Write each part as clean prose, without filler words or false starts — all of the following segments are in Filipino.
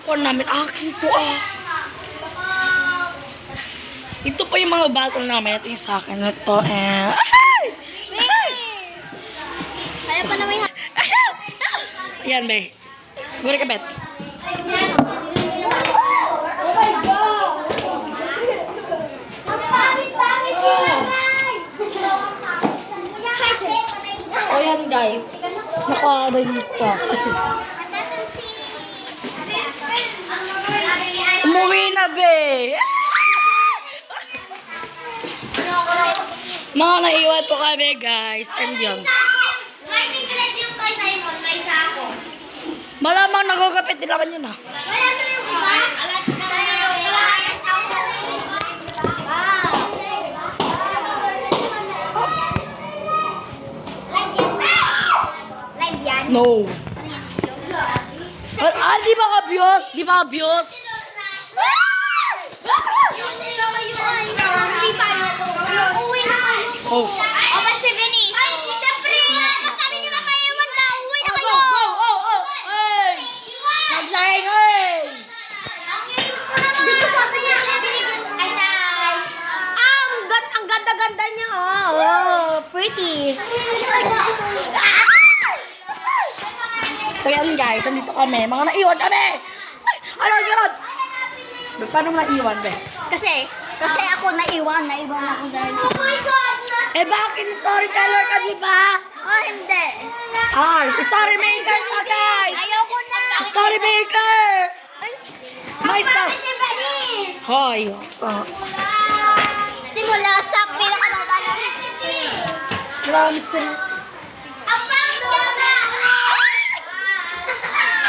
phone namin. Akin to Ito pa yung mga battle namin. Ito yung sa akin. Ito Kaya pa naman yung... Ayan, be. Guri ka, Bet. O yan, guys. Nakarinig ka. Umuwi na, be. Mga naiwan po kami, guys. And yun. May secret yung kay Simon, may isa ako. Malamang nagugapit din naman yun, ha. Wala na yung iba. Alas na tayo. Alas ako. Live yan? No. Di ba ka-bios? Di ba ka-bios? Oh. O, ba't si Venice? Ay, siyempre! Sabi ni Mama Ewan na, uwi na kayo! Hey! Naglaing, hey! Di ba sabi niya? Ay, say! Ang ganda-ganda niya, oh. Pretty. So yan, guys. Nandito kami. Mga naiwan kami! Ay! Ano, Gerard? Paano mo naiwan, be? Kasi ako naiwan ako dahil. Oh my God! Eh, bakit storyteller ka, di ba? Oh, hindi. Story maker siya, guys! Ayoko na. Story maker! May stuff. Bakit ni Venice? Hoy. Simula sa pinakamabala. Grabe, mystery. Ang pangdoba!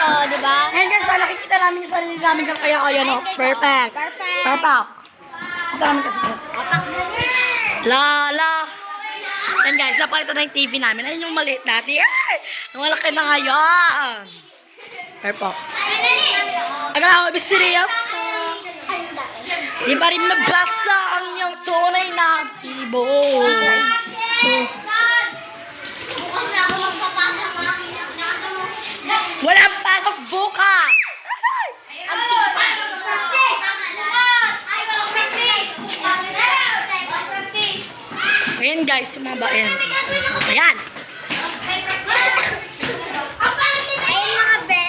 Oh, di ba? Ngayon, guys, nakikita namin yung sarili namin kaya no? Perfect. Perfect. Perfect. Kita namin kasi. Lala. Yan, guys, napakita na yung TV namin. Ayun yung maliit natin. Ay! Ang malaki na ngayon. Perfect. Agad ako, mysterious. Di pa rin magbasa ang iyong tunay na tibo. Bukas na ako magpapasok mga Walang pasok bukas. ang sipag. Bukas! Ay, walang practice! Ayan, guys, yung mga bayan. Ayan. Ayun mga be.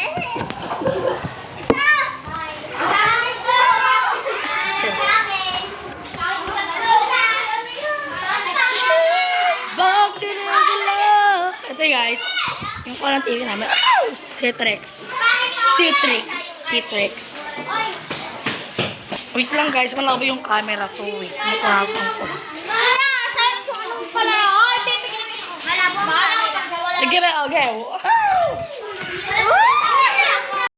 Bakit na sila? Ito, guys. Yung parang TV namin. Oh! Citrix. Wait lang, guys. Malabo yung camera. So, wait. Napasang ko. Wala, saan pala? Ay, bibigyan mo. Wala po. Okay, okay.